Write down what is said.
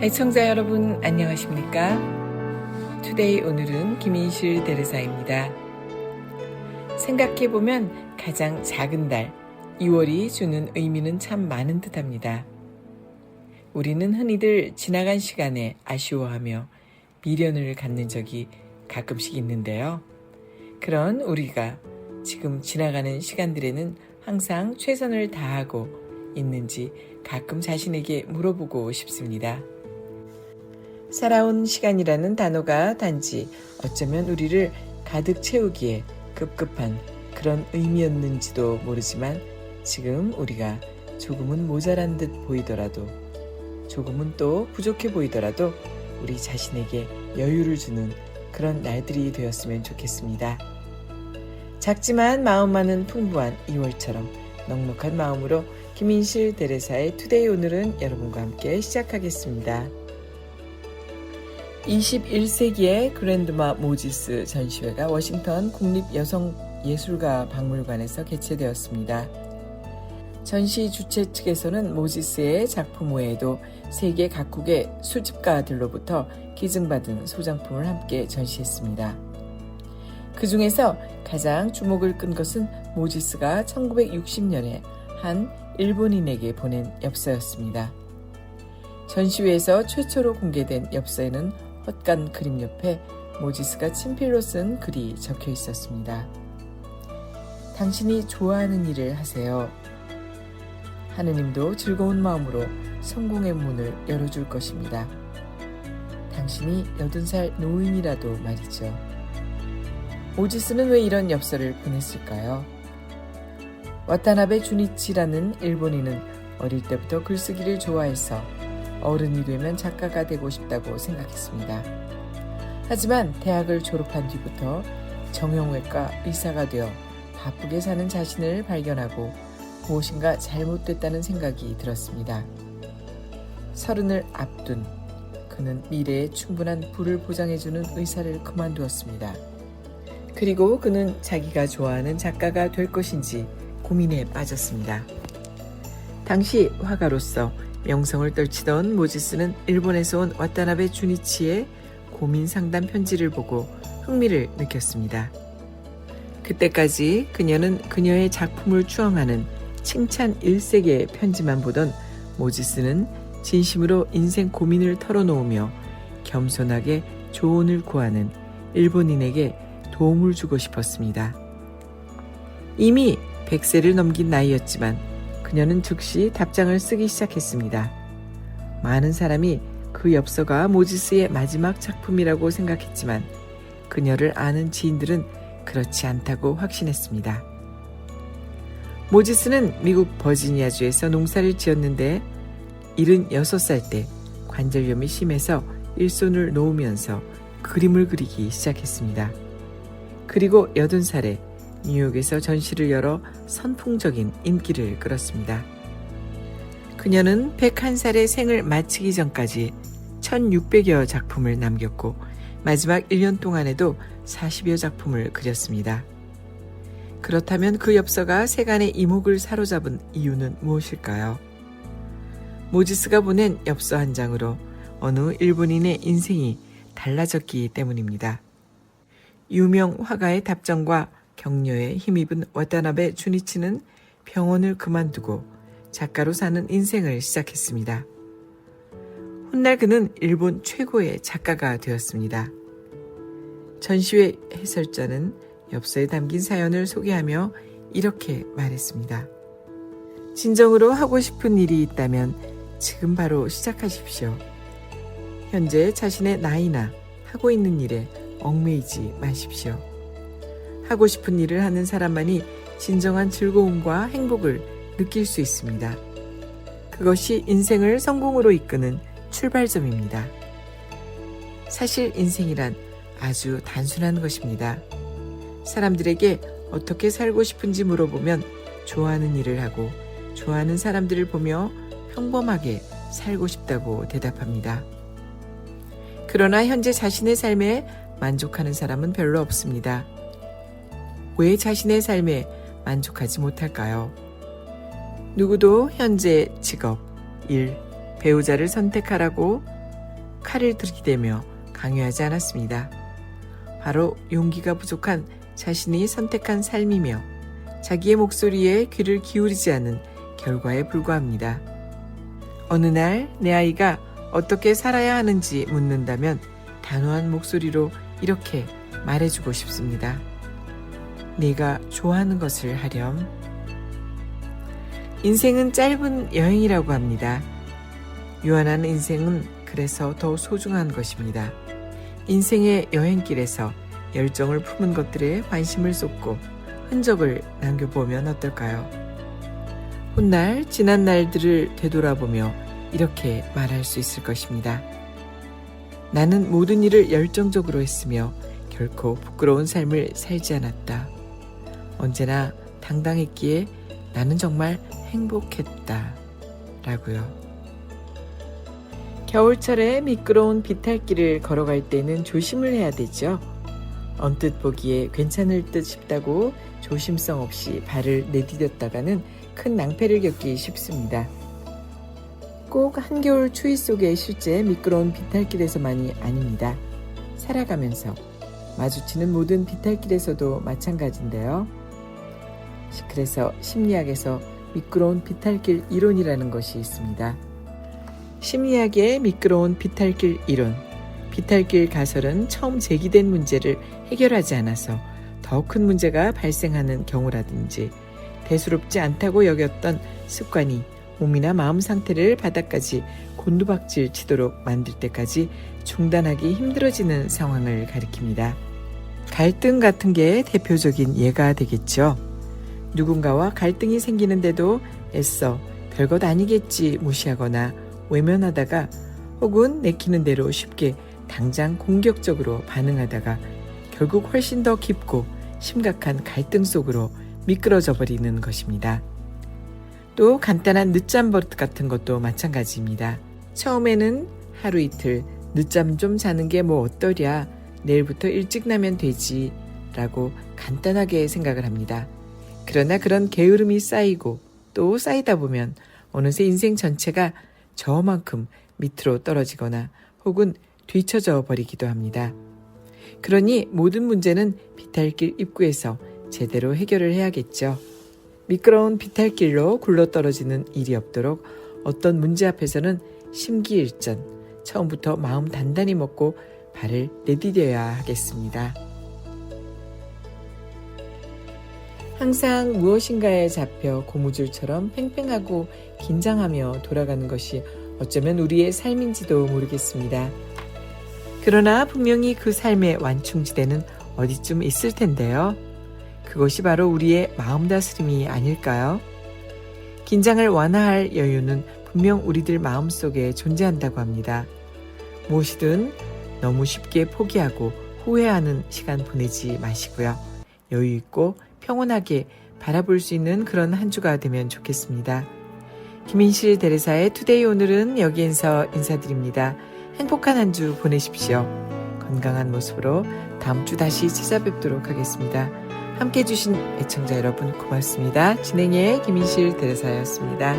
애청자 여러분 안녕하십니까? 투데이 오늘은 김인실 대르사입니다. 생각해보면 가장 작은 달 2월이 주는 의미는 참 많은 듯합니다. 우리는 흔히들 지나간 시간에 아쉬워하며 미련을 갖는 적이 가끔씩 있는데요. 그런 우리가 지금 지나가는 시간들에는 항상 최선을 다하고 있는지 가끔 자신에게 물어보고 싶습니다. 살아온 시간이라는 단어가 단지 어쩌면 우리를 가득 채우기에 급급한 그런 의미였는지도 모르지만 지금 우리가 조금은 모자란 듯 보이더라도 조금은 또 부족해 보이더라도 우리 자신에게 여유를 주는 그런 날들이 되었으면 좋겠습니다. 작지만 마음만은 풍부한 2월처럼 넉넉한 마음으로 김인실 대레사의 투데이 오늘은 여러분과 함께 시작하겠습니다. 21세기의 그랜드마 모지스 전시회가 워싱턴 국립여성예술가박물관에서 개최되었습니다. 전시 주최 측에서는 모지스의 작품 외에도 세계 각국의 수집가들로부터 기증받은 소장품을 함께 전시했습니다. 그 중에서 가장 주목을 끈 것은 모지스가 1960년에 한 일본인에게 보낸 엽서였습니다. 전시회에서 최초로 공개된 엽서에는 헛간 그림 옆에 모지스가 친필로 쓴 글이 적혀 있었습니다. 당신이 좋아하는 일을 하세요. 하느님도 즐거운 마음으로 성공의 문을 열어줄 것입니다. 당신이 80살 노인이라도 말이죠. 모지스는 왜 이런 엽서를 보냈을까요? 와타나베 주니치라는 일본인은 어릴 때부터 글쓰기를 좋아해서 어른이 되면 작가가 되고 싶다고 생각했습니다. 하지만 대학을 졸업한 뒤부터 정형외과 의사가 되어 바쁘게 사는 자신을 발견하고 무엇인가 잘못됐다는 생각이 들었습니다. 30을 앞둔 그는 미래에 충분한 부를 보장해주는 의사를 그만두었습니다. 그리고 그는 자기가 좋아하는 작가가 될 것인지 고민에 빠졌습니다. 당시 화가로서 명성을 떨치던 모지스는 일본에서 온 와타나베 주니치의 고민 상담 편지를 보고 흥미를 느꼈습니다. 그때까지 그녀는 그녀의 작품을 추앙하는 칭찬 일색의 편지만 보던 모지스는 진심으로 인생 고민을 털어놓으며 겸손하게 조언을 구하는 일본인에게 도움을 주고 싶었습니다. 이미 100세를 넘긴 나이였지만 그녀는 즉시 답장을 쓰기 시작했습니다. 많은 사람이 그 엽서가 모지스의 마지막 작품이라고 생각했지만 그녀를 아는 지인들은 그렇지 않다고 확신했습니다. 모지스는 미국 버지니아주에서 농사를 지었는데 76살 때 관절염이 심해서 일손을 놓으면서 그림을 그리기 시작했습니다. 그리고 80살에 뉴욕에서 전시를 열어 선풍적인 인기를 끌었습니다. 그녀는 101살의 생을 마치기 전까지 1600여 작품을 남겼고 마지막 1년 동안에도 40여 작품을 그렸습니다. 그렇다면 그 엽서가 세간의 이목을 사로잡은 이유는 무엇일까요? 모지스가 보낸 엽서 한 장으로 어느 일본인의 인생이 달라졌기 때문입니다. 유명 화가의 답정과 격려에 힘입은 와타나베 주니치는 병원을 그만두고 작가로 사는 인생을 시작했습니다. 훗날 그는 일본 최고의 작가가 되었습니다. 전시회 해설자는 엽서에 담긴 사연을 소개하며 이렇게 말했습니다. 진정으로 하고 싶은 일이 있다면 지금 바로 시작하십시오. 현재 자신의 나이나 하고 있는 일에 얽매이지 마십시오. 하고 싶은 일을 하는 사람만이 진정한 즐거움과 행복을 느낄 수 있습니다. 그것이 인생을 성공으로 이끄는 출발점입니다. 사실 인생이란 아주 단순한 것입니다. 사람들에게 어떻게 살고 싶은지 물어보면 좋아하는 일을 하고 좋아하는 사람들을 보며 평범하게 살고 싶다고 대답합니다. 그러나 현재 자신의 삶에 만족하는 사람은 별로 없습니다. 왜 자신의 삶에 만족하지 못할까요? 누구도 현재 직업, 일, 배우자를 선택하라고 칼을 들이대며 강요하지 않았습니다. 바로 용기가 부족한 자신이 선택한 삶이며 자기의 목소리에 귀를 기울이지 않은 결과에 불과합니다. 어느 날 내 아이가 어떻게 살아야 하는지 묻는다면 단호한 목소리로 이렇게 말해주고 싶습니다. 네가 좋아하는 것을 하렴. 인생은 짧은 여행이라고 합니다. 유한한 인생은 그래서 더 소중한 것입니다. 인생의 여행길에서 열정을 품은 것들에 관심을 쏟고 흔적을 남겨보면 어떨까요? 훗날 지난 날들을 되돌아보며 이렇게 말할 수 있을 것입니다. 나는 모든 일을 열정적으로 했으며 결코 부끄러운 삶을 살지 않았다. 언제나 당당했기에 나는 정말 행복했다. 라고요. 겨울철에 미끄러운 비탈길을 걸어갈 때는 조심을 해야 되죠. 언뜻 보기에 괜찮을 듯 싶다고 조심성 없이 발을 내디뎠다가는 큰 낭패를 겪기 쉽습니다. 꼭 한겨울 추위 속에 실제 미끄러운 비탈길에서만이 아닙니다. 살아가면서 마주치는 모든 비탈길에서도 마찬가지인데요. 그래서 심리학에서 미끄러운 비탈길 이론이라는 것이 있습니다. 심리학의 미끄러운 비탈길 이론. 비탈길 가설은 처음 제기된 문제를 해결하지 않아서 더 큰 문제가 발생하는 경우라든지 대수롭지 않다고 여겼던 습관이 몸이나 마음 상태를 바닥까지 곤두박질 치도록 만들 때까지 중단하기 힘들어지는 상황을 가리킵니다. 갈등 같은 게 대표적인 예가 되겠죠. 누군가와 갈등이 생기는데도 애써 별것 아니겠지 무시하거나 외면하다가 혹은 내키는 대로 쉽게 당장 공격적으로 반응하다가 결국 훨씬 더 깊고 심각한 갈등 속으로 미끄러져 버리는 것입니다. 또 간단한 늦잠 버릇 같은 것도 마찬가지입니다. 처음에는 하루 이틀 늦잠 좀 자는 게 뭐 어떠랴, 내일부터 일찍 나면 되지 라고 간단하게 생각을 합니다. 그러나 그런 게으름이 쌓이고 또 쌓이다 보면 어느새 인생 전체가 저만큼 밑으로 떨어지거나 혹은 뒤처져 버리기도 합니다. 그러니 모든 문제는 비탈길 입구에서 제대로 해결을 해야겠죠. 미끄러운 비탈길로 굴러떨어지는 일이 없도록 어떤 문제 앞에서는 심기일전, 처음부터 마음 단단히 먹고 발을 내디뎌야 하겠습니다. 항상 무엇인가에 잡혀 고무줄처럼 팽팽하고 긴장하며 돌아가는 것이 어쩌면 우리의 삶인지도 모르겠습니다. 그러나 분명히 그 삶의 완충지대는 어디쯤 있을 텐데요. 그것이 바로 우리의 마음 다스림이 아닐까요? 긴장을 완화할 여유는 분명 우리들 마음속에 존재한다고 합니다. 무엇이든 너무 쉽게 포기하고 후회하는 시간 보내지 마시고요. 여유 있고 평온하게 바라볼 수 있는 그런 한 주가 되면 좋겠습니다. 김인실 대리사의 투데이 오늘은 여기에서 인사드립니다. 행복한 한 주 보내십시오. 건강한 모습으로 다음 주 다시 찾아뵙도록 하겠습니다. 함께해 주신 애청자 여러분 고맙습니다. 진행의 김인실 대리사였습니다.